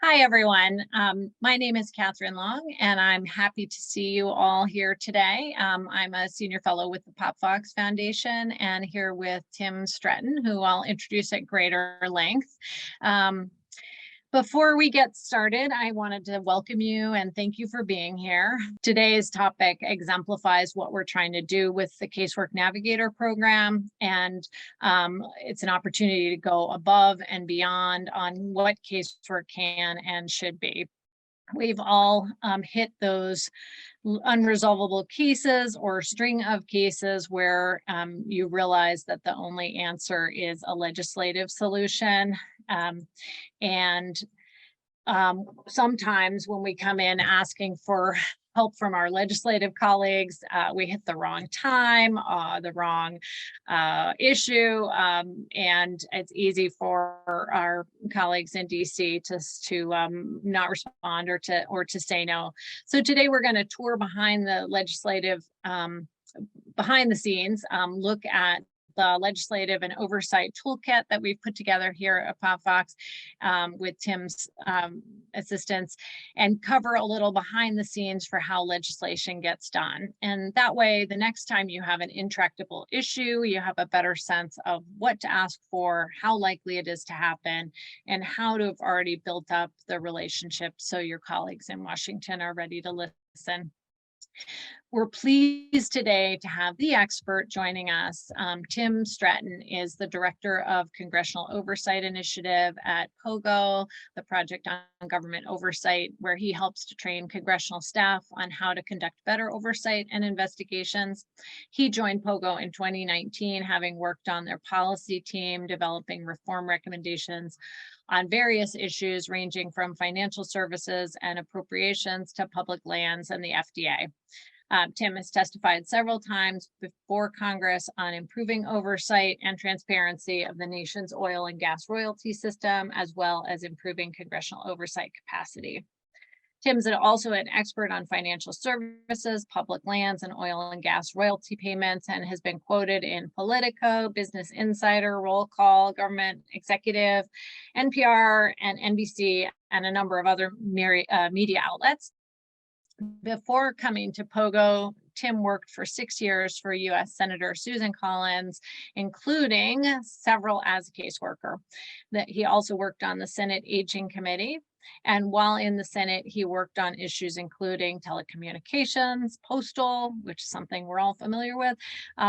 Hi, everyone. My name is Katherine Long, and I'm happy to see you all here today. I'm a senior fellow with the POPVOX Foundation and here with Tim Stretton, who I'll introduce at greater length. Before we get started, I wanted to welcome you and thank you for being here. Today's topic exemplifies what we're trying to do with the Casework Navigator program, and it's an opportunity to go above and beyond on what casework can and should be. We've all hit those unresolvable cases or string of cases where you realize that the only answer is a legislative solution. Sometimes when we come in asking for help from our legislative colleagues, we hit the wrong time, the wrong issue, and it's easy for our colleagues in DC to not respond or to say no. So today we're going to tour behind the legislative, behind the scenes, look at the legislative and oversight toolkit that we've put together here at POPVOX with Tim's assistance, and cover a little behind the scenes for how legislation gets done. And that way, the next time you have an intractable issue, you have a better sense of what to ask for, how likely it is to happen, and how to have already built up the relationship so your colleagues in Washington are ready to listen. We're pleased today to have the expert joining us. Tim Stretton is the Director of Congressional Oversight Initiative at POGO, the Project on Government Oversight, where he helps to train congressional staff on how to conduct better oversight and investigations. He joined POGO in 2019, having worked on their policy team, developing reform recommendations on various issues ranging from financial services and appropriations to public lands and the FDA. Tim has testified several times before Congress on improving oversight and transparency of the nation's oil and gas royalty system, as well as improving congressional oversight capacity. Tim's also an expert on financial services, public lands, and oil and gas royalty payments, and has been quoted in Politico, Business Insider, Roll Call, Government Executive, NPR, and NBC, and a number of other media outlets. Before coming to POGO, Tim worked for 6 years for U.S. Senator Susan Collins, including several as a caseworker. He also worked on the Senate Aging Committee. And while in the Senate, he worked on issues including telecommunications, postal, which is something we're all familiar with,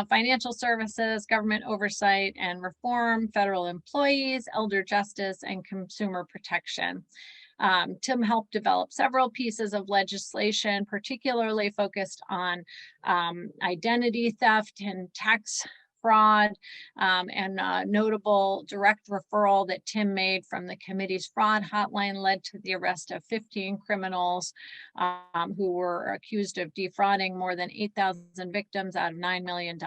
financial services, government oversight and reform, federal employees, elder justice, and consumer protection. Tim helped develop several pieces of legislation, particularly focused on identity theft and tax fraud, and a notable direct referral that Tim made from the committee's fraud hotline led to the arrest of 15 criminals who were accused of defrauding more than 8,000 victims out of $9 million.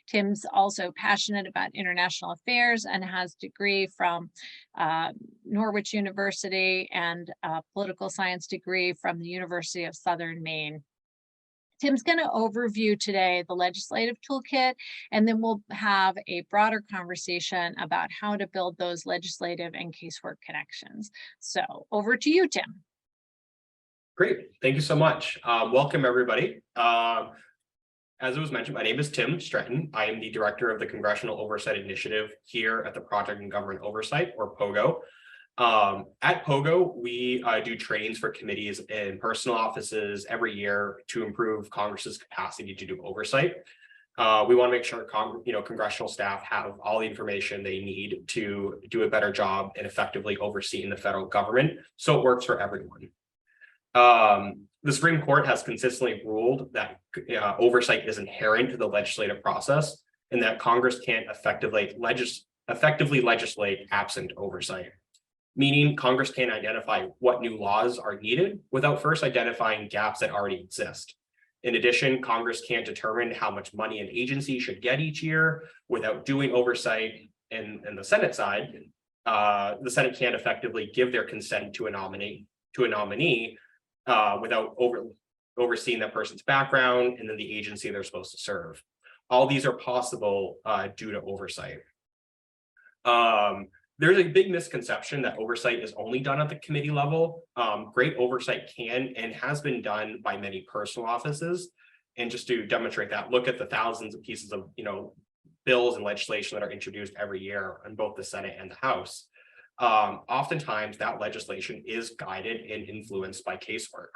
Tim's also passionate about international affairs and has a degree from Norwich University and a political science degree from the University of Southern Maine. Tim's going to overview today the legislative toolkit, and then we'll have a broader conversation about how to build those legislative and casework connections. So over to you, Tim. Great. Thank you so much. Welcome, everybody. As it was mentioned, my name is Tim Stretton. I am the Director of the Congressional Oversight Initiative here at the Project on Government Oversight, or POGO. At POGO, we do trainings for committees and personal offices every year to improve Congress's capacity to do oversight. We want to make sure congressional staff have all the information they need to do a better job and effectively overseeing the federal government, so it works for everyone. The Supreme Court has consistently ruled that oversight is inherent to the legislative process and that Congress can't effectively legislate absent oversight. Meaning Congress can't identify what new laws are needed without first identifying gaps that already exist. In addition, Congress can't determine how much money an agency should get each year without doing oversight. And the Senate side, the Senate can't effectively give their consent to a nominee without overseeing that person's background and then the agency they're supposed to serve. All these are possible due to oversight. There's a big misconception that oversight is only done at the committee level. Great oversight can and has been done by many personal offices. And just to demonstrate that, look at the thousands of pieces of, bills and legislation that are introduced every year in both the Senate and the House. Oftentimes that legislation is guided and influenced by casework.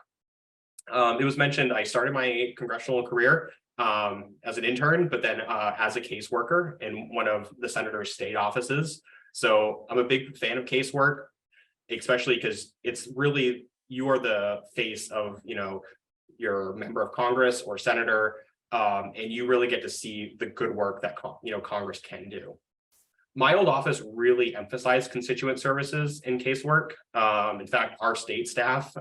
It was mentioned I started my congressional career as an intern, but then as a caseworker in one of the senator's state offices. So I'm a big fan of casework, especially because it's really, you are the face of, your member of Congress or senator, and you really get to see the good work that, Congress can do. My old office really emphasized constituent services in casework. In fact, our state staff,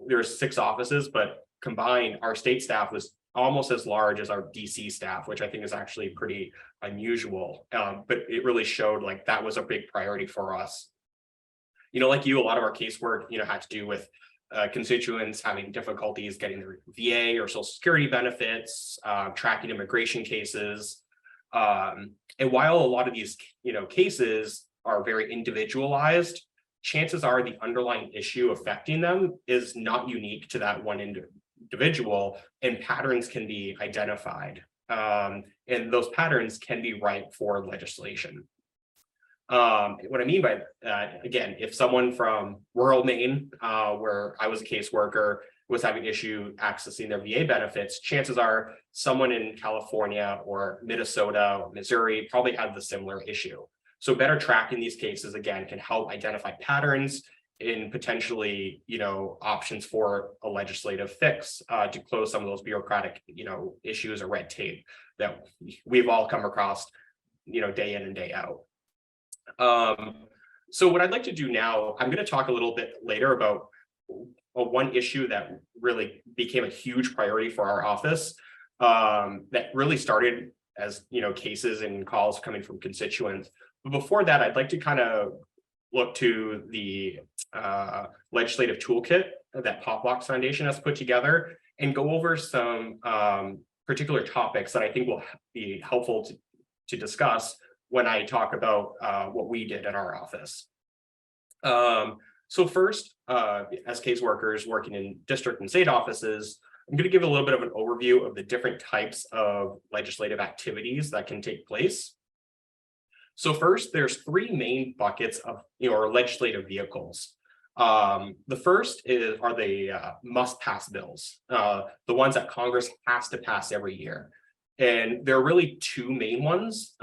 there's 6 offices, but combined, our state staff was almost as large as our DC staff, which I think is actually pretty unusual. But it really showed like that was a big priority for us. Like you, a lot of our casework, had to do with constituents having difficulties getting their VA or Social Security benefits, tracking immigration cases. And while a lot of these, cases are very individualized, chances are the underlying issue affecting them is not unique to that one individual, and patterns can be identified. And those patterns can be ripe for legislation. What I mean by that, again, if someone from rural Maine, where I was a caseworker, was having issue accessing their VA benefits, chances are someone in California or Minnesota or Missouri probably had the similar issue. So better tracking these cases, again, can help identify patterns in potentially, options for a legislative fix to close some of those bureaucratic, issues or red tape that we've all come across, day in and day out. So what I'd like to do now, I'm going to talk a little bit later about one issue that really became a huge priority for our office, that really started as, cases and calls coming from constituents. But before that, I'd like to kind of look to the legislative toolkit that POPVOX Foundation has put together and go over some particular topics that I think will be helpful to discuss when I talk about what we did at our office. So first, as caseworkers working in district and state offices, I'm going to give a little bit of an overview of the different types of legislative activities that can take place. So first, there's 3 main buckets of legislative vehicles. The first are the must-pass bills, the ones that Congress has to pass every year. And there are really 2 main ones.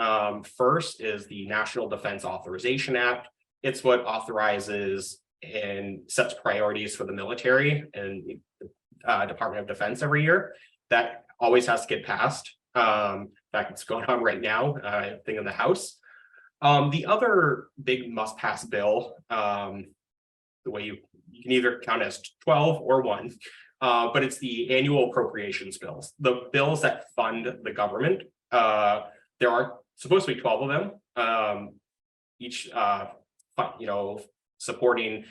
First is the National Defense Authorization Act. It's what authorizes and sets priorities for the military and Department of Defense every year. That always has to get passed. In fact, it's going on right now, I think in the House. The other big must-pass bill, the way you can either count as 12 or 1, but it's the annual appropriations bills, the bills that fund the government. There are supposed to be 12 of them, each supporting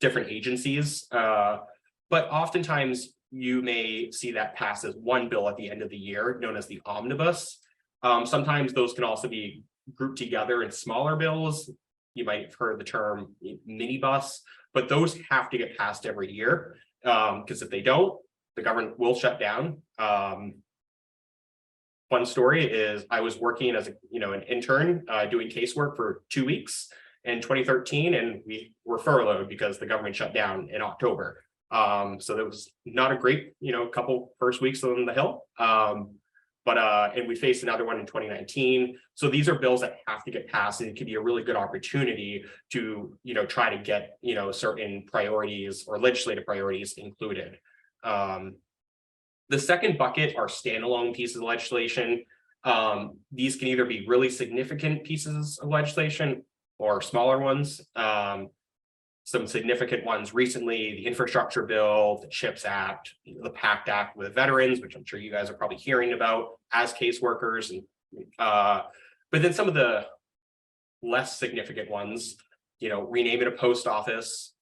different agencies. But oftentimes you may see that pass as one bill at the end of the year, known as the omnibus. Sometimes those can also be grouped together in smaller bills. You might have heard the term minibus, but those have to get passed every year, because if they don't, the government will shut down. Fun story is I was working as an intern doing casework for 2 weeks in 2013, and we were furloughed because the government shut down in October. So that was not a great couple first weeks on the Hill. And we faced another one in 2019. So these are bills that have to get passed, and it can be a really good opportunity to try to get certain priorities or legislative priorities included. The second bucket are standalone pieces of legislation. These can either be really significant pieces of legislation or smaller ones. Some significant ones recently, the infrastructure bill, the CHIPS Act, the PACT Act with veterans, which I'm sure you guys are probably hearing about as caseworkers. And but then some of the less significant ones, renaming a post office,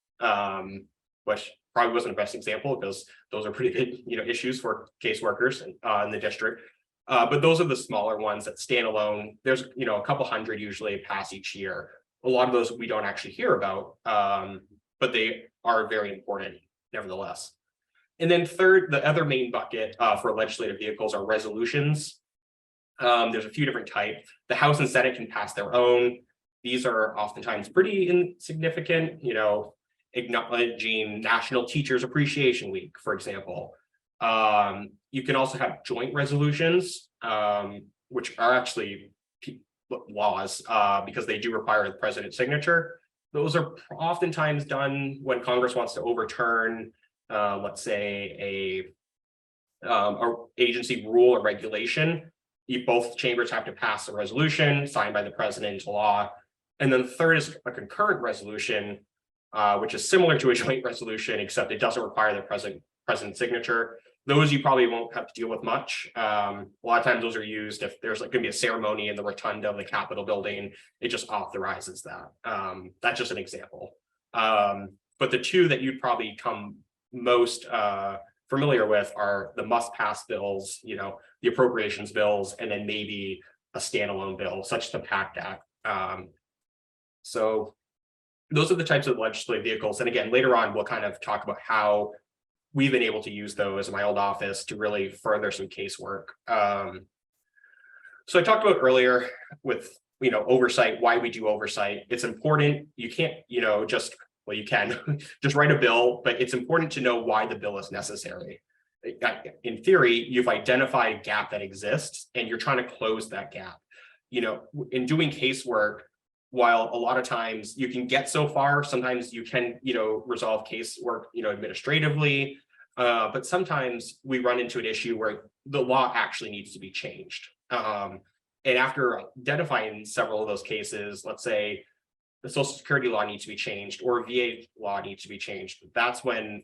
which probably wasn't the best example because those are pretty big, issues for caseworkers in the district. But those are the smaller ones that stand alone. There's, a couple hundred usually pass each year. A lot of those we don't actually hear about, but they are very important nevertheless. And then third, the other main bucket for legislative vehicles are resolutions. There's a few different types. The House and Senate can pass their own. These are oftentimes pretty insignificant, acknowledging National Teachers Appreciation Week, for example. You can also have joint resolutions, which are actually laws because they do require the president's signature. Those are oftentimes done when Congress wants to overturn, let's say, a agency rule or regulation. Both chambers have to pass a resolution signed by the president into law. And then the third is a concurrent resolution, which is similar to a joint resolution, except it doesn't require the president's signature. Those you probably won't have to deal with much. A lot of times those are used if there's going to be a ceremony in the rotunda of the Capitol building. It just authorizes that. That's just an example. But the two that you'd probably come most familiar with are the must-pass bills, the appropriations bills, and then maybe a standalone bill, such as the PACT Act. So those are the types of legislative vehicles. And again, later on, we'll kind of talk about how we've been able to use those in my old office to really further some casework. So I talked about earlier with, oversight, why we do oversight. It's important. You can't, well, you can just write a bill, but it's important to know why the bill is necessary. In theory, you've identified a gap that exists and you're trying to close that gap. In doing casework, while a lot of times you can get so far, sometimes you can, resolve casework, administratively, but sometimes we run into an issue where the law actually needs to be changed. And after identifying several of those cases, let's say the Social Security law needs to be changed or VA law needs to be changed. That's when,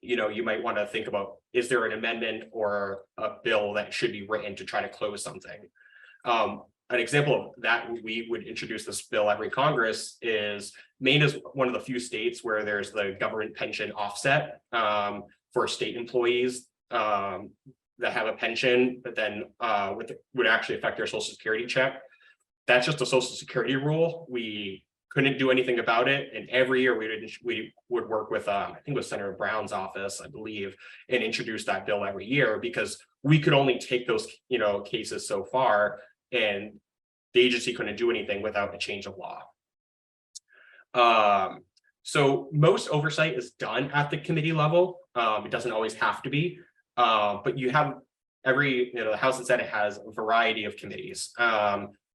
you might want to think about, is there an amendment or a bill that should be written to try to close something? An example of that, we would introduce this bill every Congress, is Maine is one of the few states where there's the government pension offset for state employees that have a pension, but then would actually affect their Social Security check. That's just a Social Security rule. We couldn't do anything about it. And every year we would work with, I think it was Senator Brown's office, I believe, and introduce that bill every year because we could only take those, cases so far, and the agency couldn't do anything without a change of law. So most oversight is done at the committee level. It doesn't always have to be, but you have the House and Senate has a variety of committees.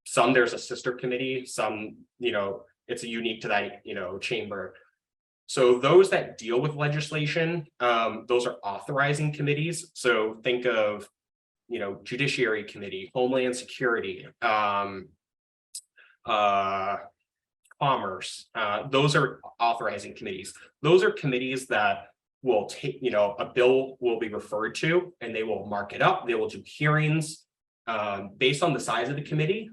Some there's a sister committee, some, it's unique to that, chamber. So those that deal with legislation, those are authorizing committees. So think of, Judiciary Committee, Homeland Security, Commerce. Those are authorizing committees. Those are committees that will take, a bill will be referred to and they will mark it up. They will do hearings based on the size of the committee.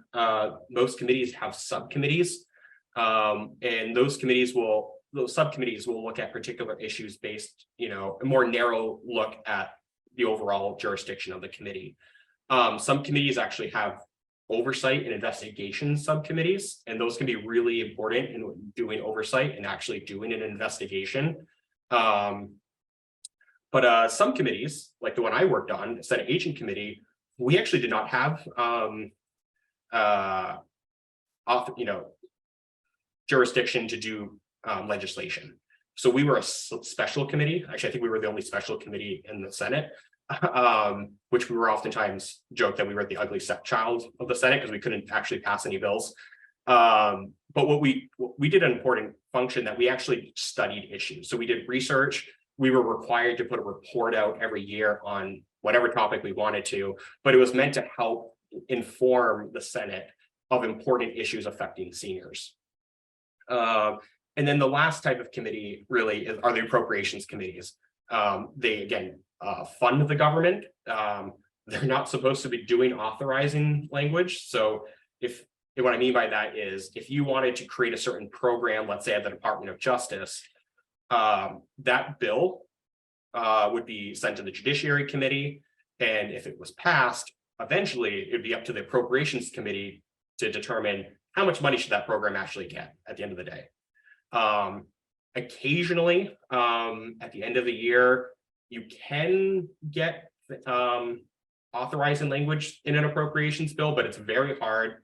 Most committees have subcommittees, and those subcommittees will look at particular issues based, a more narrow look at the overall jurisdiction of the committee. Some committees actually have oversight and investigation subcommittees, and those can be really important in doing oversight and actually doing an investigation. But some committees, like the one I worked on, the Senate Agent Committee, we actually did not have jurisdiction to do legislation. So we were a special committee. Actually, I think we were the only special committee in the Senate, which we were oftentimes joked that we were the ugly stepchild of the Senate because we couldn't actually pass any bills. But what we did an important function that we actually studied issues. So we did research. We were required to put a report out every year on whatever topic we wanted to, but it was meant to help inform the Senate of important issues affecting seniors. And then the last type of committee really are the appropriations committees. They, again, fund the government. They're not supposed to be doing authorizing language. So what I mean by that is if you wanted to create a certain program, let's say at the Department of Justice, that bill would be sent to the Judiciary Committee. And if it was passed, eventually it'd be up to the appropriations committee to determine how much money should that program actually get at the end of the day. Occasionally, at the end of the year, you can get authorizing language in an appropriations bill, but it's very hard.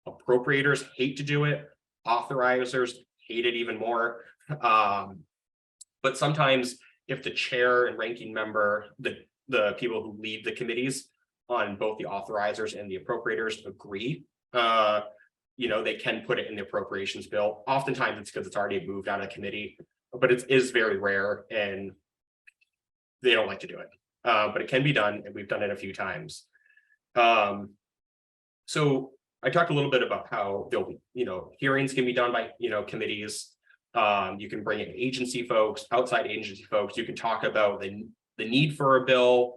Appropriators hate to do it. Authorizers hate it even more. But sometimes if the chair and ranking member, the people who lead the committees on both the authorizers and the appropriators agree, they can put it in the appropriations bill. Oftentimes it's because it's already moved out of committee, but it is very rare and they don't like to do it. But it can be done, and we've done it a few times. So I talked a little bit about how hearings can be done by committees. You can bring in agency folks, outside agency folks. You can talk about the need for a bill,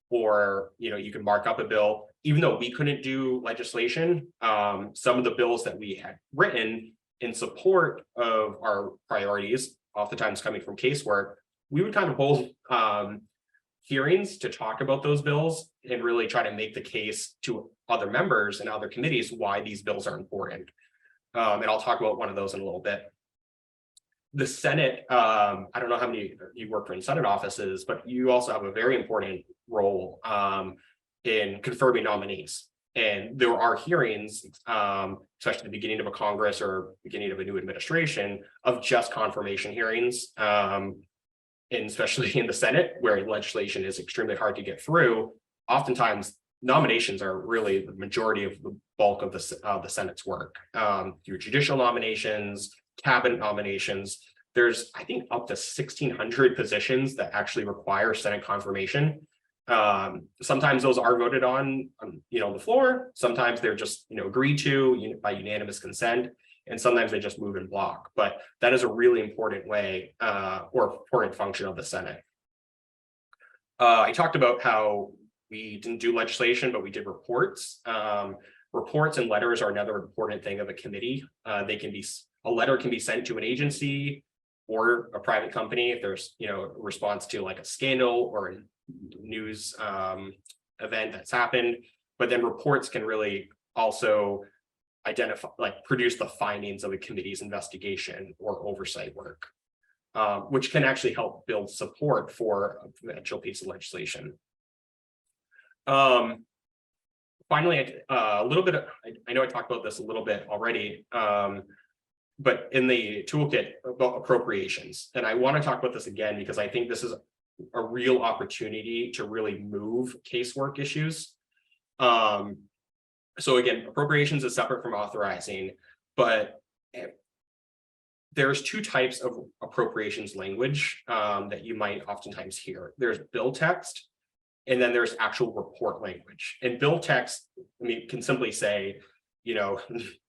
or you can mark up a bill. Even though we couldn't do legislation, some of the bills that we had written in support of our priorities, oftentimes coming from casework, we would kind of hold hearings to talk about those bills and really try to make the case to other members and other committees why these bills are important. And I'll talk about one of those in a little bit. The Senate, I don't know how many you work in Senate offices, but you also have a very important role in confirming nominees. And there are hearings, especially at the beginning of a Congress or beginning of a new administration, of just confirmation hearings. And especially in the Senate, where legislation is extremely hard to get through, oftentimes nominations are really the majority of the bulk of the Senate's work. Your judicial nominations, cabinet nominations, there's, I think, up to 1,600 positions that actually require Senate confirmation. Sometimes those are voted on the floor. Sometimes they're just agreed to by unanimous consent, and sometimes they just move in block. But that is a really important way or important function of the Senate. I talked about how we didn't do legislation, but we did reports. Reports and letters are another important thing of a committee. A letter can be sent to an agency or a private company if there's a response to like a scandal or a news event that's happened. But then reports can really also produce the findings of a committee's investigation or oversight work, which can actually help build support for a potential piece of legislation. Finally, a little bit, I know I talked about this a little bit already, but in the toolkit about appropriations, and I want to talk about this again because I think this is a real opportunity to really move casework issues. So again, appropriations is separate from authorizing, but there's two types of appropriations language that you might oftentimes hear. There's bill text, and then there's actual report language. And bill text, can simply say,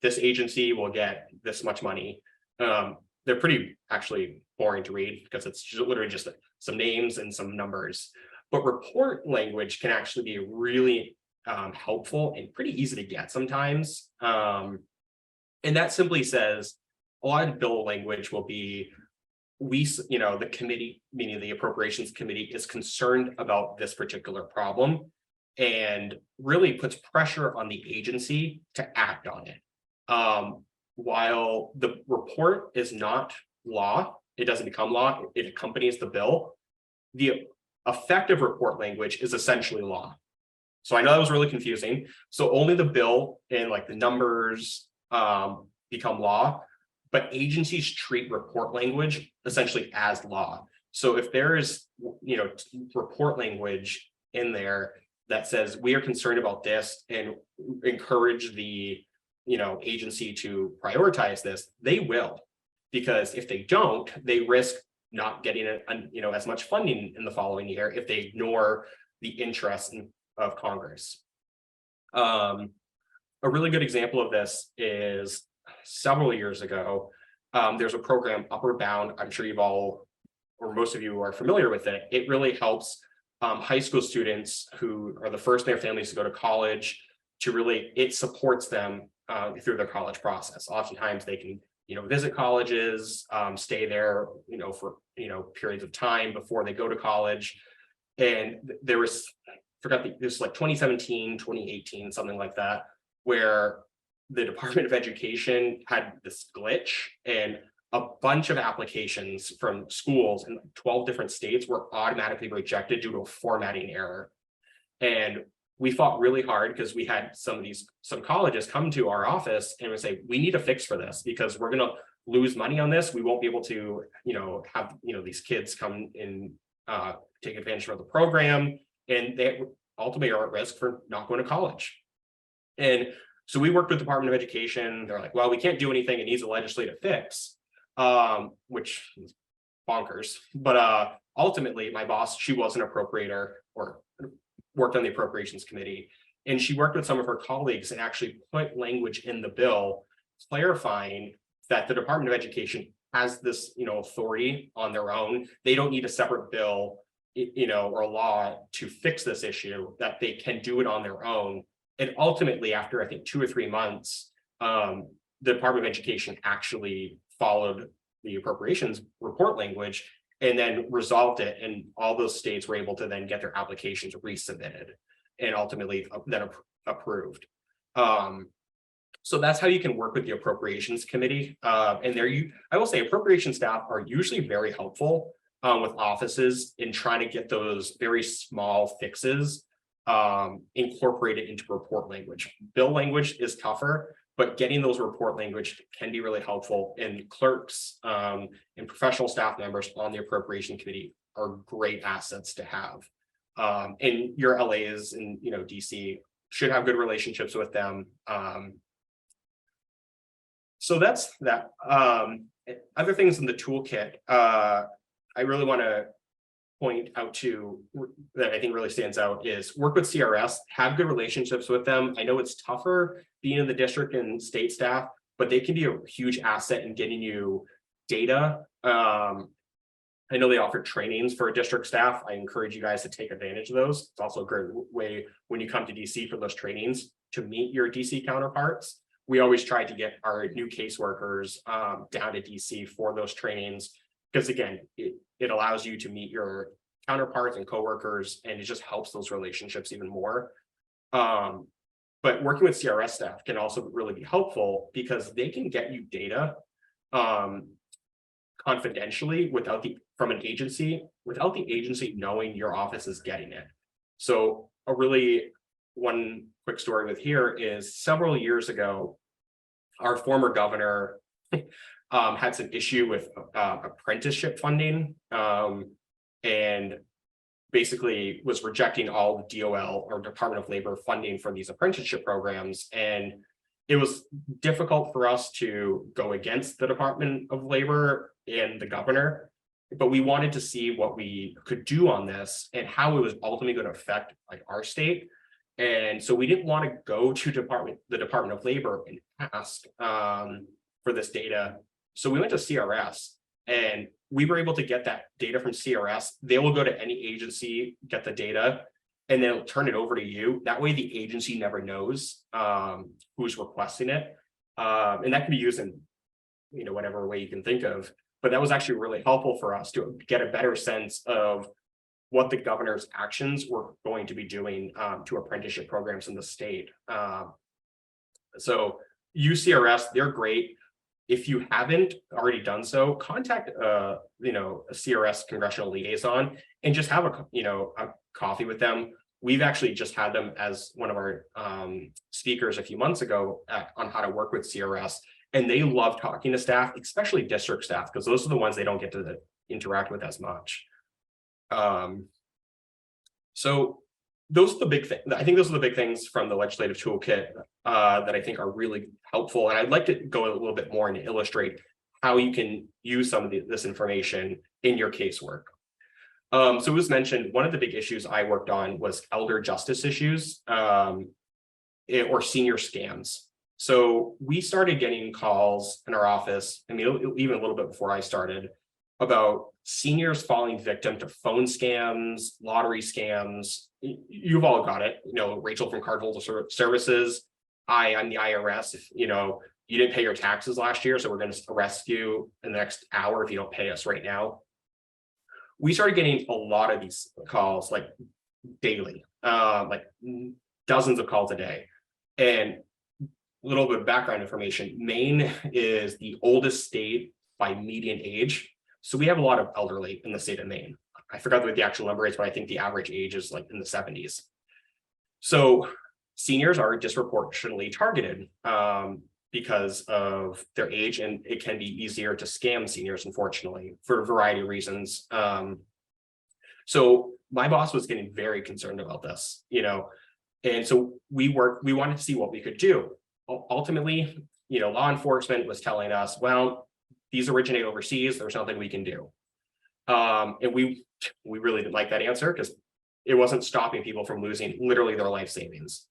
this agency will get this much money. They're pretty actually boring to read because it's literally just some names and some numbers. But report language can actually be really helpful and pretty easy to get sometimes. And that simply says a lot of bill language will be, the committee, meaning the appropriations committee, is concerned about this particular problem and really puts pressure on the agency to act on it. While the report is not law, it doesn't become law, it accompanies the bill. The effective report language is essentially law. So I know that was really confusing. So only the bill and the numbers become law, but agencies treat report language essentially as law. So if there is, report language in there that says we are concerned about this and encourage the, agency to prioritize this, they will, because if they don't, they risk not getting as much funding in the following year if they ignore the interest of Congress. A really good example of this is several years ago, there's a program, Upward Bound. I'm sure you've all, or most of you are familiar with it. It really helps high school students who are the first in their families to go to college it supports them through their college process. Oftentimes they can, visit colleges, stay there, for, periods of time before they go to college. And there was, this like 2017, 2018, something like that, where the Department of Education had this glitch and a bunch of applications from schools in 12 different states were automatically rejected due to a formatting error. And we fought really hard because we had some colleges come to our office and would say, we need a fix for this because we're going to lose money on this. We won't be able to, have, these kids come and take advantage of the program, and they ultimately are at risk for not going to college. And so we worked with the Department of Education. They're like, well, we can't do anything. It needs a legislative fix, which is bonkers. But ultimately, my boss, she was an appropriator or worked on the appropriations committee, and she worked with some of her colleagues and actually put language in the bill clarifying that the Department of Education has this, authority on their own. They don't need a separate bill, or a law to fix this issue, that they can do it on their own. And ultimately, after I think 2 or 3 months, the Department of Education actually followed the appropriations report language and then resolved it. And all those states were able to then get their applications resubmitted and ultimately then approved. So that's how you can work with the appropriations committee. And I will say appropriation staff are usually very helpful with offices in trying to get those very small fixes incorporated into report language. Bill language is tougher, but getting those report language can be really helpful. And clerks and professional staff members on the appropriation committee are great assets to have. And your LAs and DC should have good relationships with them. So that's that. Other things in the toolkit, I really want to point out to that I think really stands out is work with CRS, have good relationships with them. I know it's tougher being in the district and state staff, but they can be a huge asset in getting you data. I know they offer trainings for district staff. I encourage you guys to take advantage of those. It's also a great way when you come to DC for those trainings to meet your DC counterparts. We always try to get our new caseworkers down to DC for those trainings, because again, it allows you to meet your counterparts and coworkers, and it just helps those relationships even more. But working with CRS staff can also really be helpful because they can get you data confidentially from an agency without the agency knowing your office is getting it. So one quick story with here is several years ago, our former governor had some issue with apprenticeship funding and basically was rejecting all the DOL or Department of Labor funding for these apprenticeship programs. And it was difficult for us to go against the Department of Labor and the governor, but we wanted to see what we could do on this and how it was ultimately going to affect our state. And so we didn't want to go to the Department of Labor and ask for this data. So we went to CRS and we were able to get that data from CRS. They will go to any agency, get the data, and they'll turn it over to you. That way the agency never knows who's requesting it. And that can be used in whatever way you can think of. But that was actually really helpful for us to get a better sense of what the governor's actions were going to be doing to apprenticeship programs in the state. So UCRS, they're great. If you haven't already done so, contact a CRS congressional liaison and just have a coffee with them. We've actually just had them as one of our speakers a few months ago on how to work with CRS, and they love talking to staff, especially district staff, because those are the ones they don't get to interact with as much. So those are the big things. I think those are the big things from the legislative toolkit that I think are really helpful. And I'd like to go a little bit more and illustrate how you can use some of this information in your casework. So it was mentioned, one of the big issues I worked on was elder justice issues or senior scams. So we started getting calls in our office, even a little bit before I started, about seniors falling victim to phone scams, lottery scams. You've all got it. Rachel from Cardinal Services. I'm the IRS. If you didn't pay your taxes last year, so we're going to arrest you in the next hour if you don't pay us right now. we started getting a lot of these calls like daily, like dozens of calls a day. And a little bit of background information, Maine is the oldest state by median age. So we have a lot of elderly in the state of Maine. I forgot what the actual number is, but I think the average age is like in the 70s. So seniors are disproportionately targeted because of their age, and it can be easier to scam seniors, unfortunately, for a variety of reasons. So my boss was getting very concerned about this, and so we wanted to see what we could do. Ultimately, law enforcement was telling us, well, these originate overseas, there's nothing we can do. And we really didn't like that answer because it wasn't stopping people from losing literally their life savings.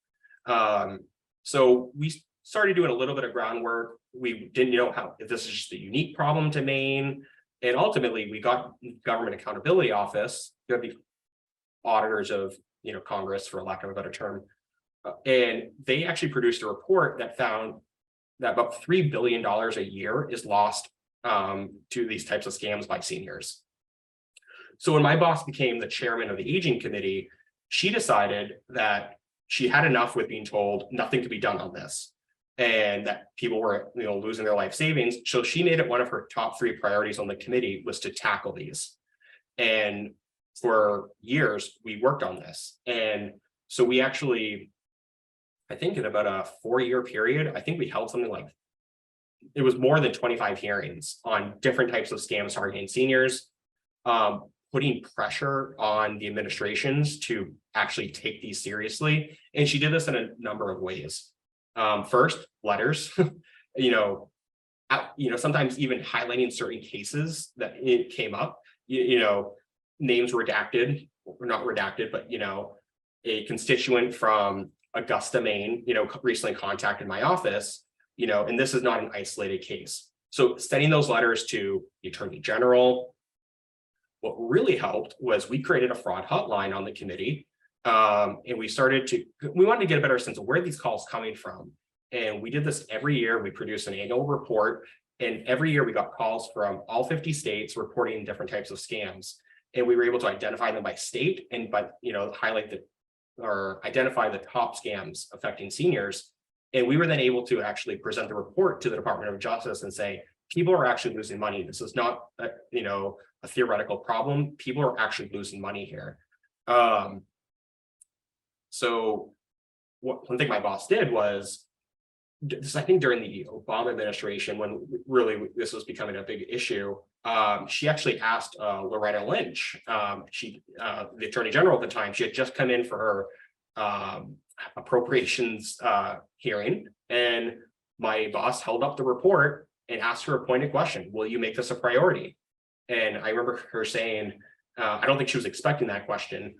So we started doing a little bit of groundwork. We didn't know if this is just a unique problem to Maine. And ultimately, we got Government Accountability Office, the auditors of Congress, for lack of a better term, and they actually produced a report that found that about $3 billion a year is lost to these types of scams by seniors. So when my boss became the chairman of the aging committee, she decided that she had enough with being told nothing could be done on this, and that people were losing their life savings. So she made it one of her top 3 priorities on the committee was to tackle these. And for years we worked on this. And so we actually, I think in about a 4-year period, I think we held something like, it was more than 25 hearings on different types of scams targeting seniors, putting pressure on the administrations to actually take these seriously. And she did this in a number of ways. First, letters, sometimes even highlighting certain cases that it came up, names redacted or not redacted, but, a constituent from Augusta, Maine, recently contacted my office, and this is not an isolated case. So sending those letters to the Attorney General. What really helped was we created a fraud hotline on the committee, and we wanted to get a better sense of where these calls coming from. And we did this every year. We produced an annual report, and every year we got calls from all 50 states reporting different types of scams. And we were able to identify them by state and highlight or identify the top scams affecting seniors. And we were then able to actually present the report to the Department of Justice and say, people are actually losing money. This is not, a theoretical problem. People are actually losing money here. So one thing my boss did was, this, I think during the Obama administration, when really this was becoming a big issue, she actually asked Loretta Lynch, the Attorney General at the time. She had just come in for her appropriations hearing, and my boss held up the report and asked her a pointed question: will you make this a priority? And I remember her saying, I don't think she was expecting that question.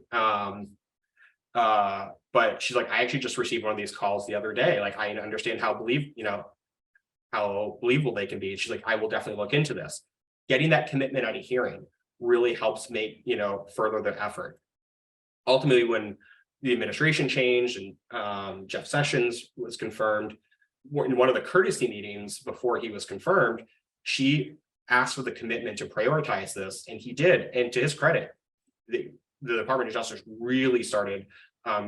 But she's like, I actually just received one of these calls the other day. Like, I understand how believable they can be. She's like, I will definitely look into this. Getting that commitment at a hearing really helps make, further the effort. Ultimately, when the administration changed and Jeff Sessions was confirmed, in one of the courtesy meetings before he was confirmed, she asked for the commitment to prioritize this, and he did. And to his credit, the Department of Justice really started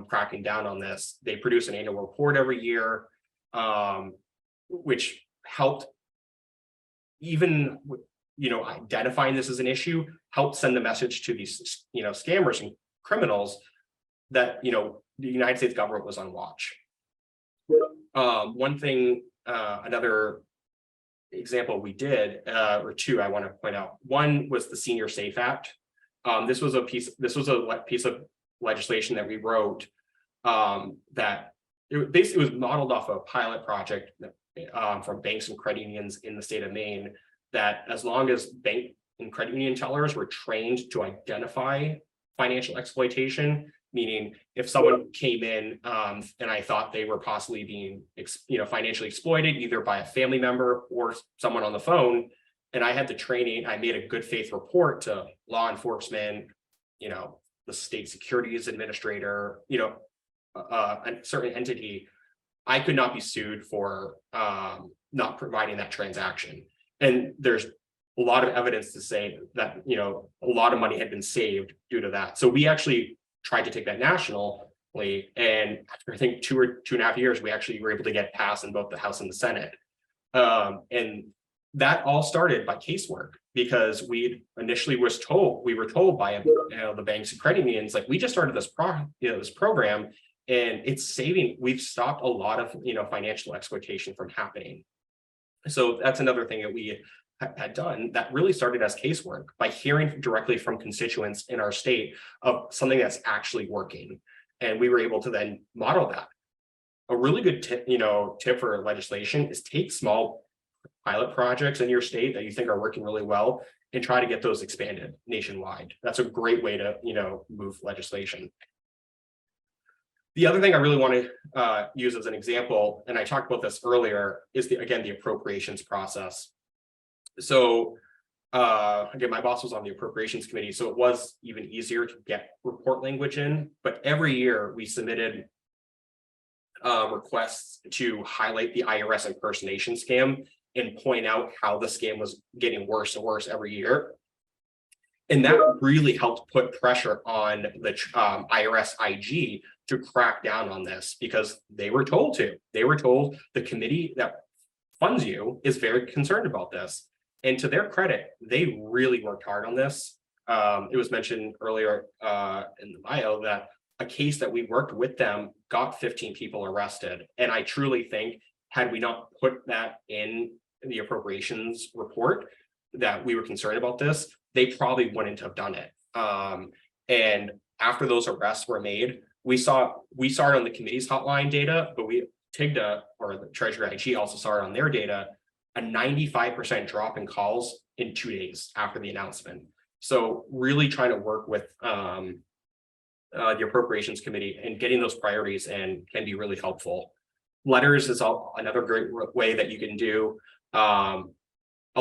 cracking down on this. They produce an annual report every year, which helped, even identifying this as an issue, helped send the message to these scammers and criminals that the United States government was on watch. One thing, another example we did, or two I want to point out. One was the Senior Safe Act. This was a piece of legislation that we wrote that it basically was modeled off a pilot project from banks and credit unions in the state of Maine, that as long as bank and credit union tellers were trained to identify financial exploitation, meaning if someone came in and I thought they were possibly being financially exploited either by a family member or someone on the phone, and I had the training, I made a good faith report to law enforcement, the state securities administrator, a certain entity, I could not be sued for not providing that transaction. And there's a lot of evidence to say that, you know, a lot of money had been saved due to that. So we actually tried to take that nationally, and after I think 2.5 years, we actually were able to get passed in both the House and the Senate. And that all started by casework, because we initially were told by the banks and credit unions, like, we just started this program, and we've stopped a lot of, you know, financial exploitation from happening. So that's another thing that we had done that really started as casework, by hearing directly from constituents in our state of something that's actually working. And we were able to then model that. A really good tip for legislation is take small pilot projects in your state that you think are working really well and try to get those expanded nationwide. That's a great way to, you know, move legislation. The other thing I really want to use as an example, and I talked about this earlier, is the appropriations process. So again, my boss was on the appropriations committee, so it was even easier to get report language in. But every year we submitted requests to highlight the IRS impersonation scam and point out how the scam was getting worse and worse every year. And that really helped put pressure on the IRS IG to crack down on this, because they were told to. They were told the committee that funds you is very concerned about this. And to their credit, they really worked hard on this. It was mentioned earlier in the bio that a case that we worked with them got 15 people arrested. And I truly think, had we not put that in the appropriations report, that we were concerned about this, they probably wouldn't have done it. And after those arrests were made, we saw it on the committee's hotline data, but TIGDA, or the Treasury IG, also saw it on their data, a 95% drop in calls in 2 days after the announcement. So really trying to work with the appropriations committee and getting those priorities in can be really helpful. Letters is another great way that you can do. A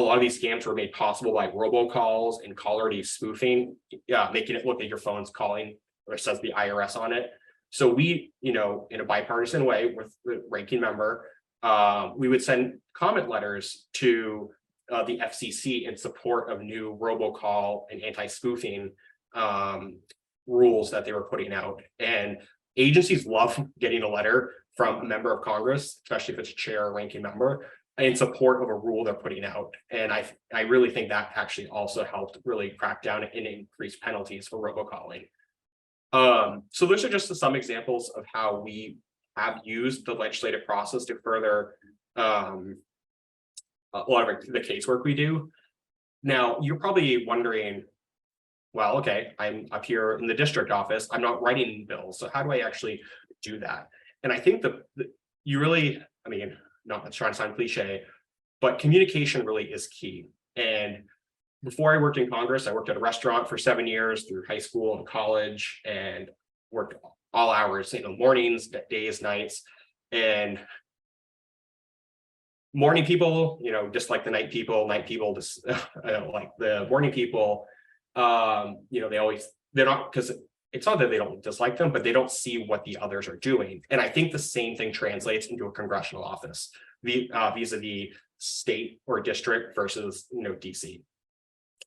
lot of these scams were made possible by robocalls and caller ID spoofing, making it look like your phone's calling or it says the IRS on it. So we, in a bipartisan way with the ranking member, we would send comment letters to the FCC in support of new robocall and anti-spoofing rules that they were putting out. And agencies love getting a letter from a member of Congress, especially if it's a chair or ranking member, in support of a rule they're putting out. And I really think that actually also helped really crack down and increase penalties for robocalling. So those are just some examples of how we have used the legislative process to further a lot of the casework we do. Now, you're probably wondering, well, okay, I'm up here in the district office, I'm not writing bills, so how do I actually do that? And I think you really, not trying to sound cliche, but communication really is key. And before I worked in Congress, I worked at a restaurant for 7 years through high school and college, and worked all hours, mornings, days, nights. And morning people, just like the night people just like the morning people, they're not, because it's not that they don't dislike them, but they don't see what the others are doing. And I think the same thing translates into a congressional office, vis-a-vis state or district versus, DC.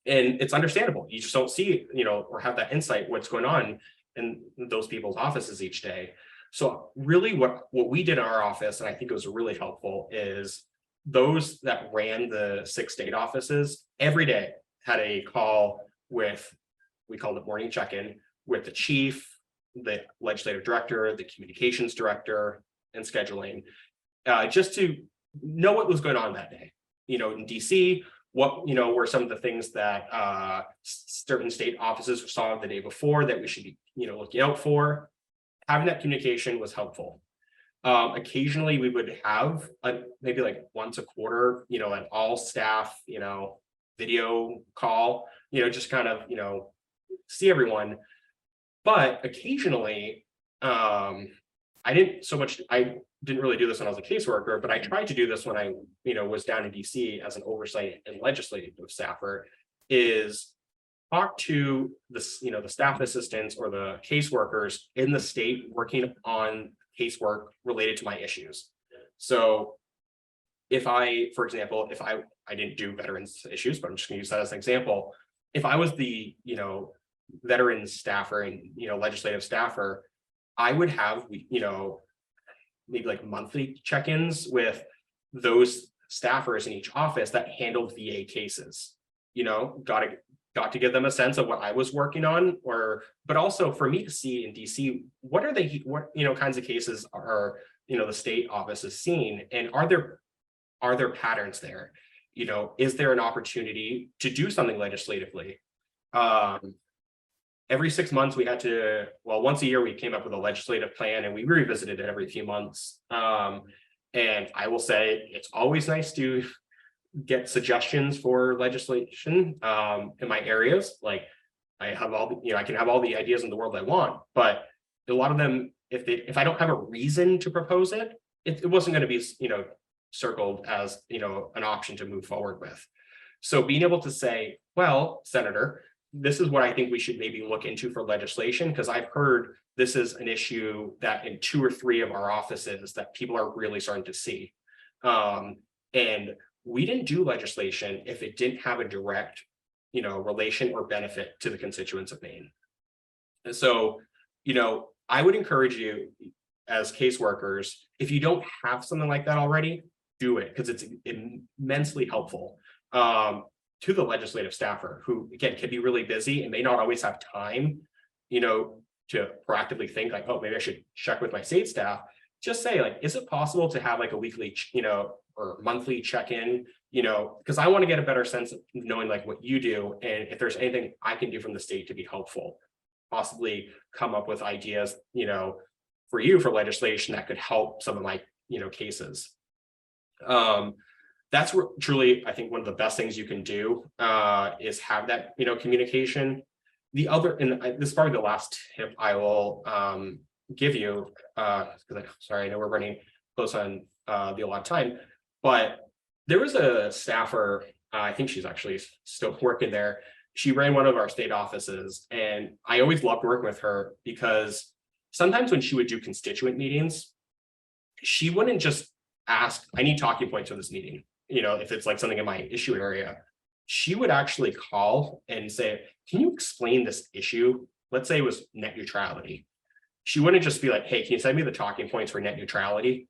And it's understandable. You just don't see, or have that insight what's going on in those people's offices each day. So really what we did in our office, and I think it was really helpful, is those that ran the 6 state offices every day had a call with, we called it morning check-in, with the chief, the legislative director, the communications director, and scheduling, just to know what was going on that day. In DC, what were some of the things that certain state offices saw the day before that we should be looking out for. Having that communication was helpful. Occasionally we would have maybe like once a quarter, an all staff video call, just kind of see everyone. But occasionally I didn't really do this when I was a caseworker, but I tried to do this when I, was down in DC as an oversight and legislative staffer, is talk to the staff assistants or the caseworkers in the state working on casework related to my issues. So if I, for example, if I didn't do veterans issues, but I'm just gonna use that as an example. If I was the, veteran staffer and, legislative staffer, I would have, maybe like monthly check-ins with those staffers in each office that handled VA cases. Got to give them a sense of what I was working on, but also for me to see in DC, what kinds of cases are, the state office is seeing, and are there patterns there? Is there an opportunity to do something legislatively? Every 6 months we had to, once a year we came up with a legislative plan, and we revisited it every few months. And I will say it's always nice to get suggestions for legislation in my areas. Like I have I can have all the ideas in the world I want, but a lot of them, if I don't have a reason to propose it, it wasn't going to be, circled as, an option to move forward with. So being able to say, well, Senator, this is what I think we should maybe look into for legislation, because I've heard this is an issue that in 2 or 3 of our offices that people are really starting to see. And we didn't do legislation if it didn't have a direct, relation or benefit to the constituents of Maine. And so, I would encourage you as caseworkers, if you don't have something like that already, do it, because it's immensely helpful to the legislative staffer, who again can be really busy and may not always have time, to proactively think like, oh, maybe I should check with my state staff. Just say like, is it possible to have like a weekly, or monthly check-in, because I want to get a better sense of knowing like what you do, and if there's anything I can do from the state to be helpful, possibly come up with ideas, for you for legislation that could help some of my, cases. That's truly, I think, one of the best things you can do is have that, communication. The other, and this is probably the last tip I will give you, because sorry, I know we're running close on the allotted time, but there was a staffer, I think she's actually still working there. She ran one of our state offices, and I always loved working with her because sometimes when she would do constituent meetings, she wouldn't just ask, I need talking points for this meeting. If it's like something in my issue area, she would actually call and say, can you explain this issue? Let's say it was net neutrality. She wouldn't just be like, hey, can you send me the talking points for net neutrality?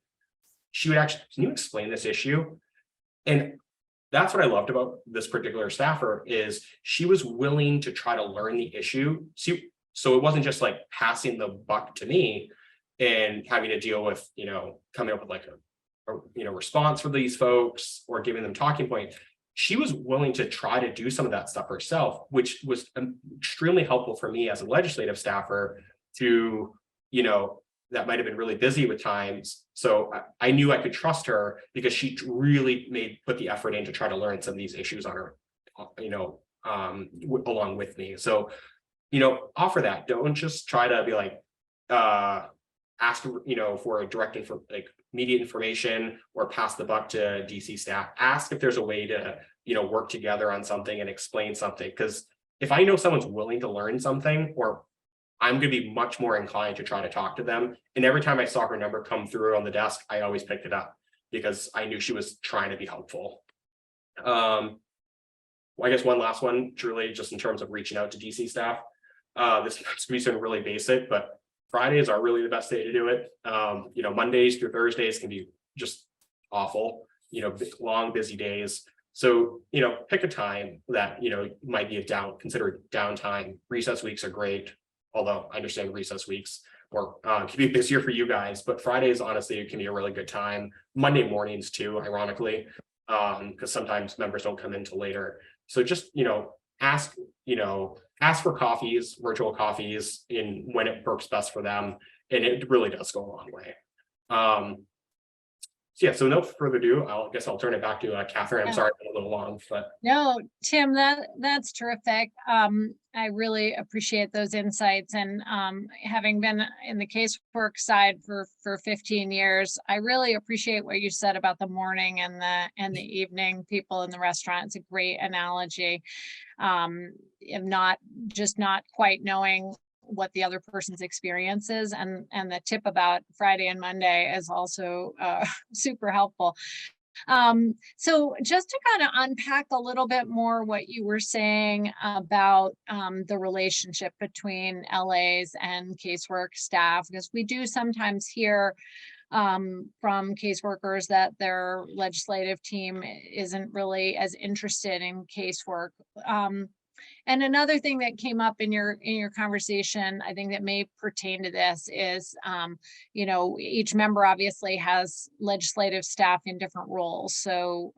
She would actually, can you explain this issue? And that's what I loved about this particular staffer, is she was willing to try to learn the issue. So it wasn't just like passing the buck to me and having to deal with, coming up with like a response for these folks or giving them talking points. She was willing to try to do some of that stuff herself, which was extremely helpful for me as a legislative staffer to, that might have been really busy with times. So I knew I could trust her because she really put the effort in to try to learn some of these issues on her, along with me. So, offer that. Don't just try to be like, ask, for a direct immediate information or pass the buck to DC staff. Ask if there's a way to, work together on something and explain something. Because if I know someone's willing to learn something, or I'm going to be much more inclined to try to talk to them. And every time I saw her number come through on the desk, I always picked it up because I knew she was trying to be helpful. I guess one last one, truly, just in terms of reaching out to DC staff. This is going to be something really basic, but Fridays are really the best day to do it. Mondays through Thursdays can be just awful, long, busy days. So, pick a time that, might be considered downtime. Recess weeks are great, although I understand recess weeks or can be busier for you guys, but Fridays, honestly, it can be a really good time. Monday mornings too, ironically, because sometimes members don't come in till later. So just, ask for coffees, virtual coffees in when it works best for them. And it really does go a long way. So no further ado, I guess I'll turn it back to Katherine. I'm sorry, I'm a little long, but no, Tim, that's terrific. I really appreciate those insights, and having been in the casework side for 15 years, I really appreciate what you said about the morning and the evening people in the restaurant. It's a great analogy. Not quite knowing what the other person's experience is, and the tip about Friday and Monday is also super helpful. So just to kind of unpack a little bit more what you were saying about the relationship between LAs and casework staff, because we do sometimes hear from caseworkers that their legislative team isn't really as interested in casework. And another thing that came up in your conversation, I think that may pertain to this is, you know, each member obviously has legislative staff in different roles. So,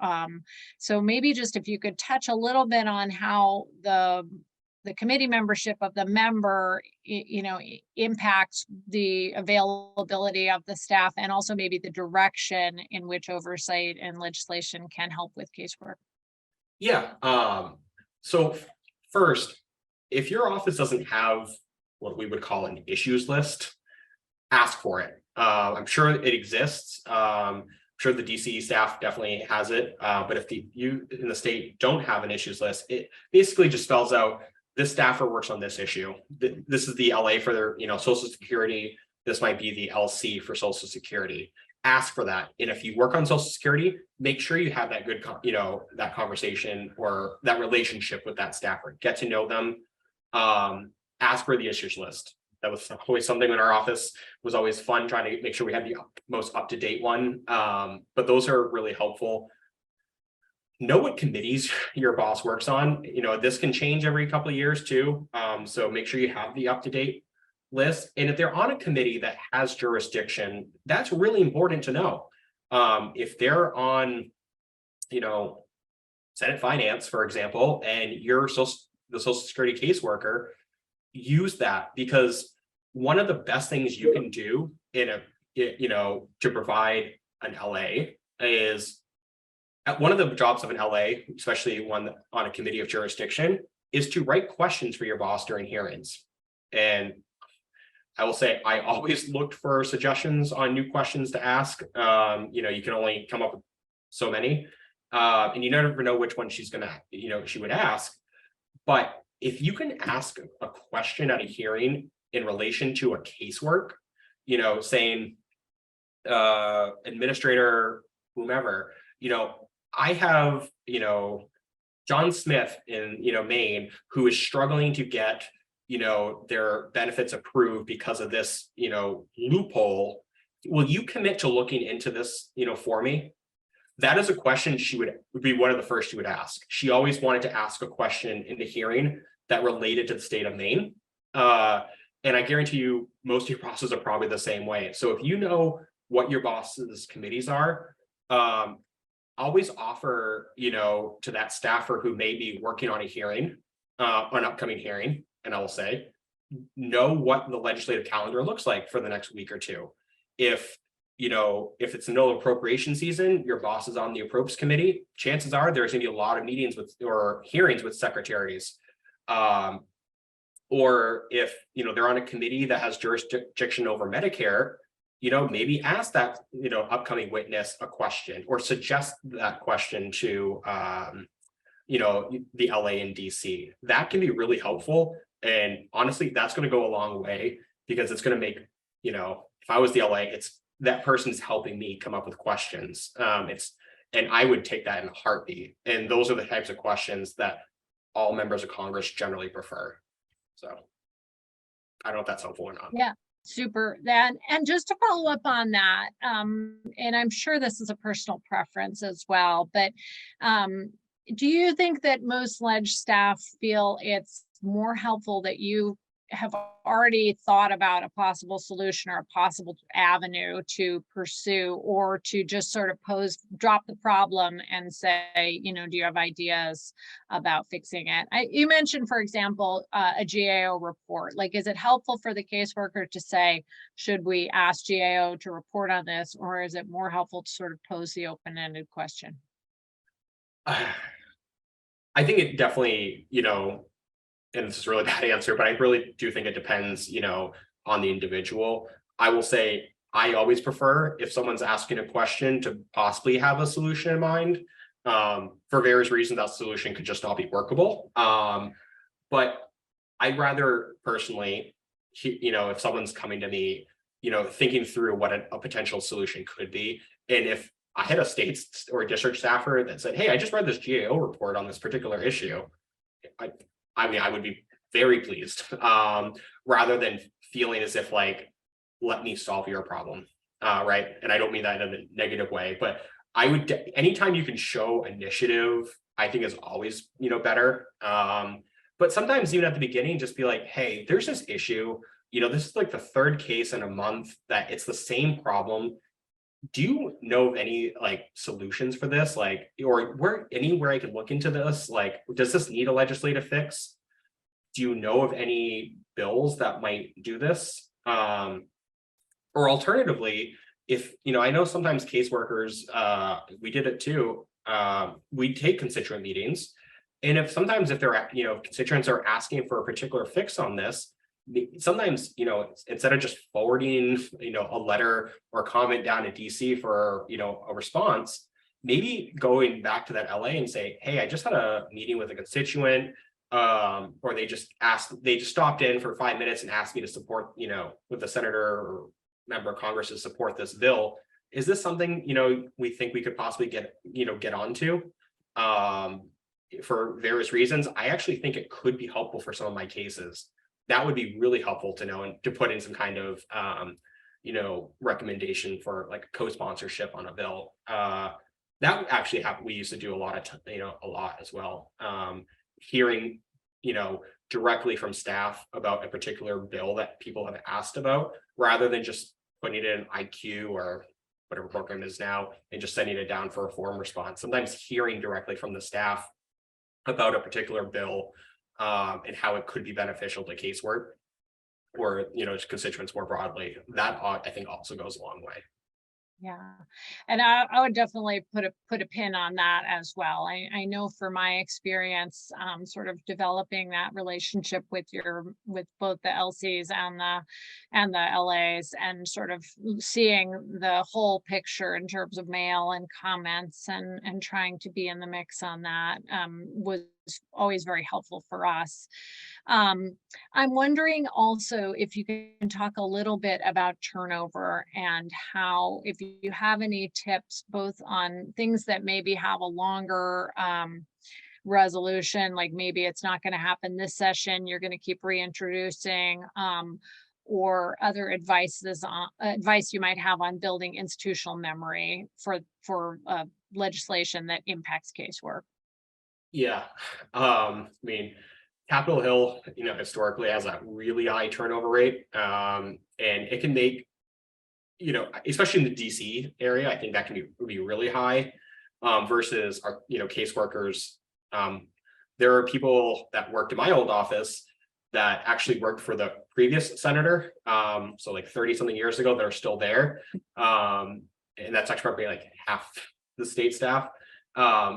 so maybe just if you could touch a little bit on how the committee membership of the member, you know, impacts the availability of the staff, and also maybe the direction in which oversight and legislation can help with casework. Yeah. So first, if your office doesn't have what we would call an issues list, ask for it. I'm sure it exists. I'm sure the DCE staff definitely has it. But if you in the state don't have an issues list, it basically just spells out this staffer works on this issue. This is the LA for their, you know, Social Security. This might be the LC for Social Security. Ask for that. And if you work on Social Security, make sure you have that good, you know, that conversation or that relationship with that staffer. Get to know them. Ask for the issues list. That was always something in our office. Was always fun trying to make sure we had the most up-to-date one. But those are really helpful. Know what committees your boss works on. You know, this can change every couple of years too. So make sure you have the up-to-date list. And if they're on a committee that has jurisdiction, that's really important to know. If they're on, you know, Senate Finance, for example, and you're the Social Security caseworker, use that, because one of the best things you can do in a, you know, to provide an LA is, one of the jobs of an LA, especially one on a committee of jurisdiction, is to write questions for your boss during hearings. And I will say, I always looked for suggestions on new questions to ask. You know, you can only come up with so many, and you never know which one she's gonna, you know, she would ask. But if you can ask a question at a hearing in relation to a casework, you know, saying, administrator, whomever, you know, I have, you know, John Smith in, you know, Maine, who is struggling to get, you know, their benefits approved because of this, you know, loophole. Will you commit to looking into this, you know, for me? That is a question she would be one of the first she would ask. She always wanted to ask a question in the hearing that related to the state of Maine. And I guarantee you, most of your bosses are probably the same way. So if you know what your boss's committees are, always offer, you know, to that staffer who may be working on a hearing, an upcoming hearing, and I will say, know what the legislative calendar looks like for the next week or two. If, you know, if it's no appropriation season, your boss is on the approps committee, chances are there's going to be a lot of meetings with, or hearings with secretaries. Or if, you know, they're on a committee that has jurisdiction over Medicare, you know, maybe ask that, you know, upcoming witness a question, or suggest that question to, you know, the LA and DC. That can be really helpful. And honestly, that's going to go a long way, because it's going to make, you know, if I was the LA, it's that person's helping me come up with questions. And I would take that in a heartbeat. And those are the types of questions that all members of Congress generally prefer. So I don't know if that's helpful or not. Yeah. Super. Then, and just to follow up on that, and I'm sure this is a personal preference as well, but do you think that most ledge staff feel it's more helpful that you have already thought about a possible solution or a possible avenue to pursue, or to just sort of drop the problem and say, you know, do you have ideas about fixing it? You mentioned, for example, a GAO report. Like, is it helpful for the caseworker to say, should we ask GAO to report on this, or is it more helpful to sort of pose the open-ended question? I think it definitely, you know, and this is a really bad answer, but I really do think it depends, you know, on the individual. I will say, I always prefer, if someone's asking a question, to possibly have a solution in mind. For various reasons, that solution could just not be workable. But I'd rather personally, you know, if someone's coming to me, you know, thinking through what a potential solution could be, and if I had a state or district staffer that said, hey, I just read this GAO report on this particular issue. I mean, I would be very pleased, rather than feeling as if like, let me solve your problem, right? And I don't mean that in a negative way, but I would, anytime you can show initiative, I think is always, better. But sometimes even at the beginning, just be like, hey, there's this issue, this is like the third case in a month that it's the same problem. Do you know of any like solutions for this? Like, or anywhere I could look into this? Like, does this need a legislative fix? Do you know of any bills that might do this? Or alternatively, if, I know sometimes caseworkers, we did it too. We take constituent meetings. And if they're, constituents are asking for a particular fix on this, sometimes, instead of just forwarding, a letter or comment down to DC for, a response, maybe going back to that LA and say, hey, I just had a meeting with a constituent, or they just stopped in for 5 minutes and asked me to support, with the senator or member of Congress to support this bill. Is this something, we think we could possibly get onto? For various reasons, I actually think it could be helpful for some of my cases. That would be really helpful to know and to put in some kind of, recommendation for like co-sponsorship on a bill. That actually we used to do a lot as well. Hearing, directly from staff about a particular bill that people have asked about, rather than just putting it in IQ or whatever program is now and just sending it down for a form response. Sometimes hearing directly from the staff about a particular bill, and how it could be beneficial to casework or, constituents more broadly, that I think also goes a long way. Yeah, and I would definitely put a pin on that as well. I know for my experience, sort of developing that relationship with both the LCs and the LAs, and sort of seeing the whole picture in terms of mail and comments and trying to be in the mix on that, was always very helpful for us. I'm wondering also if you can talk a little bit about turnover and how, if you have any tips, both on things that maybe have a longer resolution, like maybe it's not going to happen this session, you're going to keep reintroducing, or other advice you might have on building institutional memory for legislation that impacts casework. Yeah, I mean, Capitol Hill, historically has a really high turnover rate, and it can make, especially in the DC area, I think that can be really high, versus our, caseworkers. There are people that worked in my old office that actually worked for the previous senator, so like 30 something years ago, that are still there, and that's actually probably like half the state staff,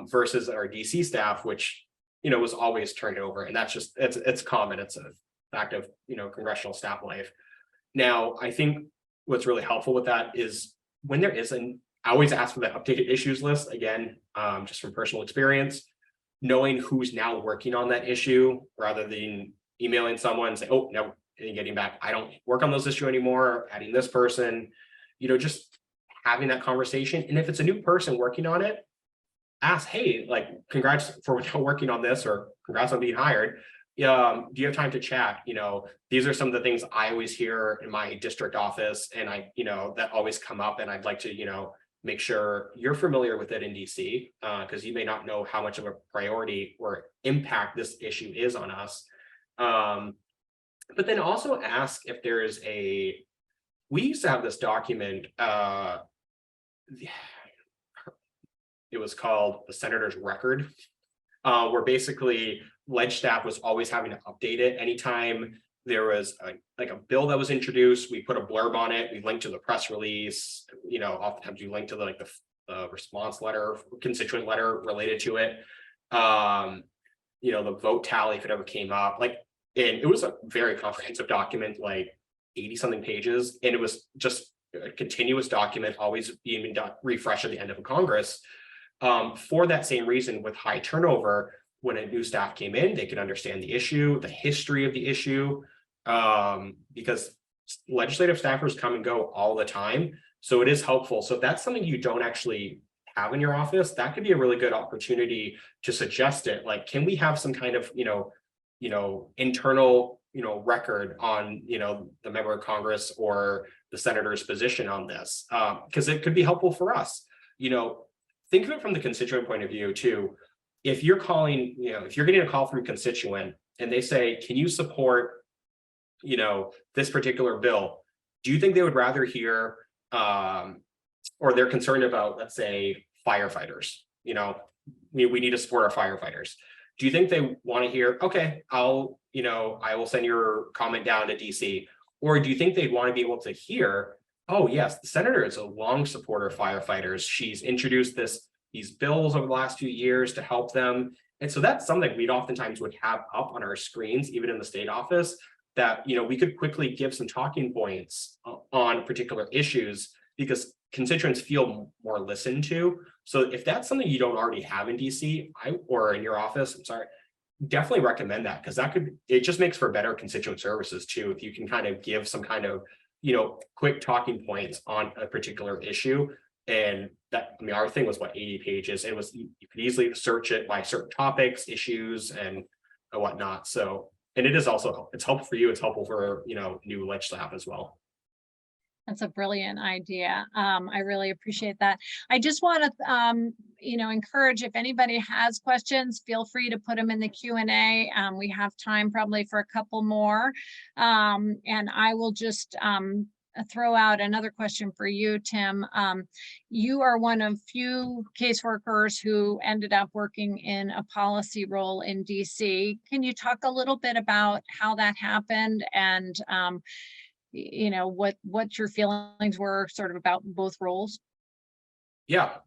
versus our DC staff, which was always turned over. And that's just, it's common. It's a fact of, congressional staff life. Now, I think what's really helpful with that is when there isn't, I always ask for the updated issues list, again, just from personal experience, knowing who's now working on that issue, rather than emailing someone and say, oh, no, and getting back, I don't work on those issues anymore, adding this person, just having that conversation. And if it's a new person working on it, ask, hey, like, congrats for working on this, or congrats on being hired. Do you have time to chat? These are some of the things I always hear in my district office, and I, that always come up, and I'd like to, make sure you're familiar with it in DC, because you may not know how much of a priority or impact this issue is on us. But then also ask if there is we used to have this document, it was called the Senator's Record, where basically leg staff was always having to update it. Anytime there was a bill that was introduced, we put a blurb on it, we linked to the press release, oftentimes we link to the response letter, constituent letter related to it, the vote tally if it ever came up, and it was a very comprehensive document, like 80 something pages, and it was just a continuous document, always being refreshed at the end of a Congress. For that same reason, with high turnover, when a new staff came in, they could understand the issue, the history of the issue, because legislative staffers come and go all the time. So it is helpful. So if that's something you don't actually have in your office, that could be a really good opportunity to suggest it. Like, can we have some kind of, internal, record on, the member of Congress or the senator's position on this? Because it could be helpful for us. Think of it from the constituent point of view too. If you're calling, if you're getting a call from a constituent and they say, can you support, this particular bill? Do you think they would rather hear, or they're concerned about, let's say, firefighters? We need to support our firefighters. Do you think they want to hear, okay, I will send your comment down to DC? Or do you think they'd want to be able to hear, oh yes, the senator is a long supporter of firefighters. She's introduced these bills over the last few years to help them. And so that's something we'd oftentimes would have up on our screens, even in the state office, that we could quickly give some talking points on particular issues, because constituents feel more listened to. So if that's something you don't already have in DC or in your office, I'm sorry, definitely recommend that, because it just makes for better constituent services too. If you can kind of give some kind of, quick talking points on a particular issue. And that, our thing was 80 pages. It was, you could easily search it by certain topics, issues, and whatnot. So, and it is also, it's helpful for you. It's helpful for, new legislative as well. That's a brilliant idea. I really appreciate that. I just want to, encourage, if anybody has questions, feel free to put them in the Q&A. We have time probably for a couple more. And I will just throw out another question for you, Tim. You are one of few caseworkers who ended up working in a policy role in DC. Can you talk a little bit about how that happened and what your feelings were sort of about both roles? Yeah.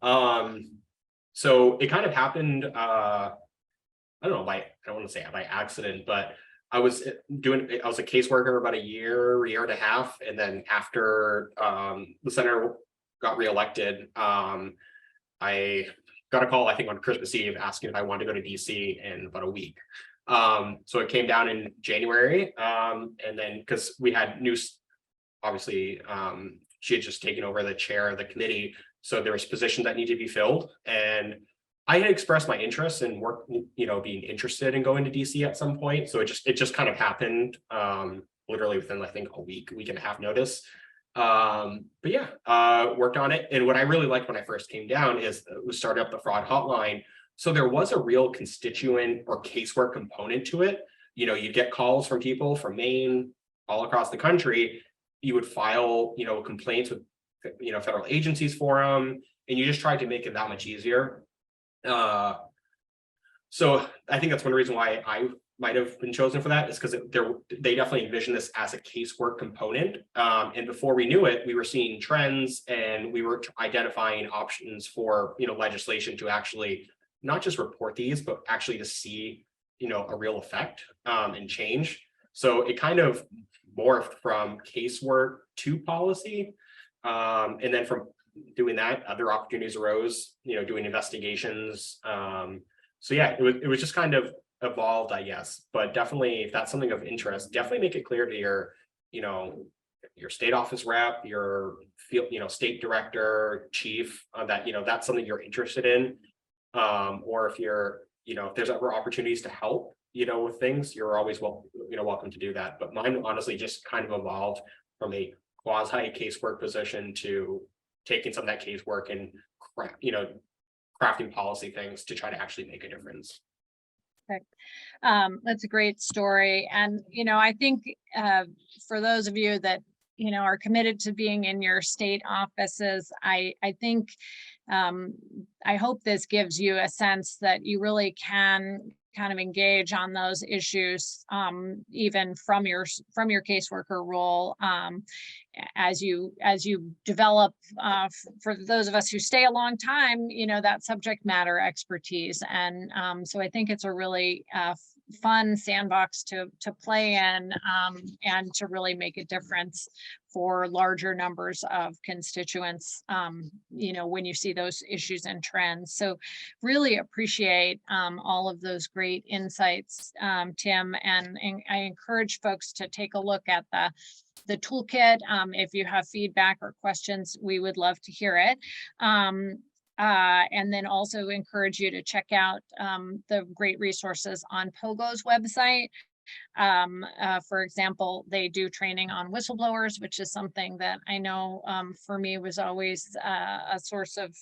So it kind of happened, I don't want to say by accident, but I was a caseworker about a year and a half. And then after the senator got reelected, I got a call, I think on Christmas Eve, asking if I wanted to go to DC in about a week. So it came down in January. And then because we had obviously, she had just taken over the chair of the committee. So there was positions that needed to be filled. And I had expressed my interest in being interested in going to DC at some point. So it just kind of happened literally within, I think, a week and a half notice. But yeah, worked on it. And what I really liked when I first came down is we started up the fraud hotline. So there was a real constituent or casework component to it. You'd get calls from people from Maine, all across the country. You would file, complaints with, federal agencies for them, and you just tried to make it that much easier. So I think that's one reason why I might have been chosen for that, is because they definitely envisioned this as a casework component. And before we knew it, we were seeing trends, and we were identifying options for, legislation to actually not just report these, but actually to see, a real effect and change. So it kind of morphed from casework to policy. And then from doing that, other opportunities arose, doing investigations. So yeah, it was just kind of evolved, I guess. But definitely, if that's something of interest, definitely make it clear to your, your state office rep, your field, state director, chief, that, that's something you're interested in. Or if you're, if there's ever opportunities to help, with things, you're always welcome to do that. But mine honestly just kind of evolved from a quasi casework position to taking some of that casework and crafting policy things to try to actually make a difference. Perfect. That's a great story. And, I think for those of you that, are committed to being in your state offices, I think, I hope this gives you a sense that you really can kind of engage on those issues, even from your caseworker role, as you develop, for those of us who stay a long time, that subject matter expertise. And so I think it's a really fun sandbox to play in, and to really make a difference for larger numbers of constituents, when you see those issues and trends. So really appreciate all of those great insights, Tim, and I encourage folks to take a look at the toolkit. If you have feedback or questions, we would love to hear it. And then also encourage you to check out the great resources on POGO's website. For example, they do training on whistleblowers, which is something that I know for me was always a source of,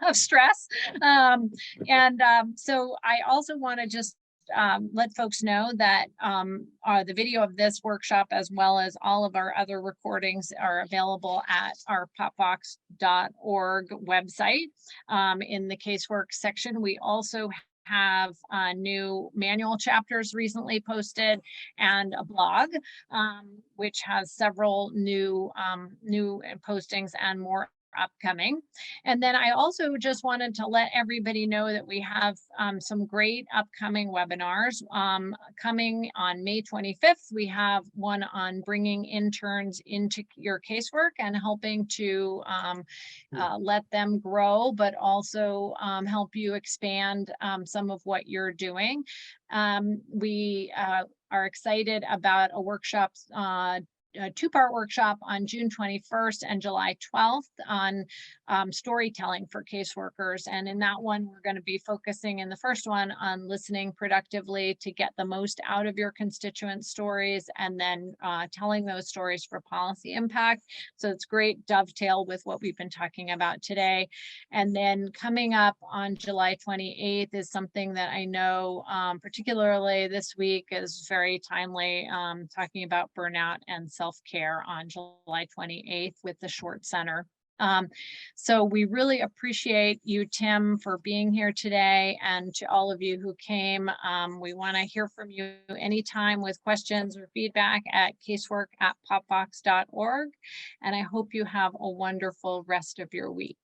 of stress. So I also want to just let folks know that the video of this workshop, as well as all of our other recordings, are available at our POPVOX.org website in the casework section. We also have new manual chapters recently posted and a blog, which has several new postings and more upcoming. And then I also just wanted to let everybody know that we have some great upcoming webinars coming on May 25th. We have one on bringing interns into your casework and helping to let them grow, but also help you expand some of what you're doing. We are excited about a workshop, a two-part workshop on June 21st and July 12th on storytelling for caseworkers. And in that one, we're going to be focusing in the first one on listening productively to get the most out of your constituent stories, and then telling those stories for policy impact. So it's great dovetail with what we've been talking about today. And then coming up on July 28th is something that I know particularly this week is very timely, talking about burnout and self-care on July 28th with the Short Center. So we really appreciate you, Tim, for being here today, and to all of you who came. We want to hear from you anytime with questions or feedback at casework@popvox.org. And I hope you have a wonderful rest of your week.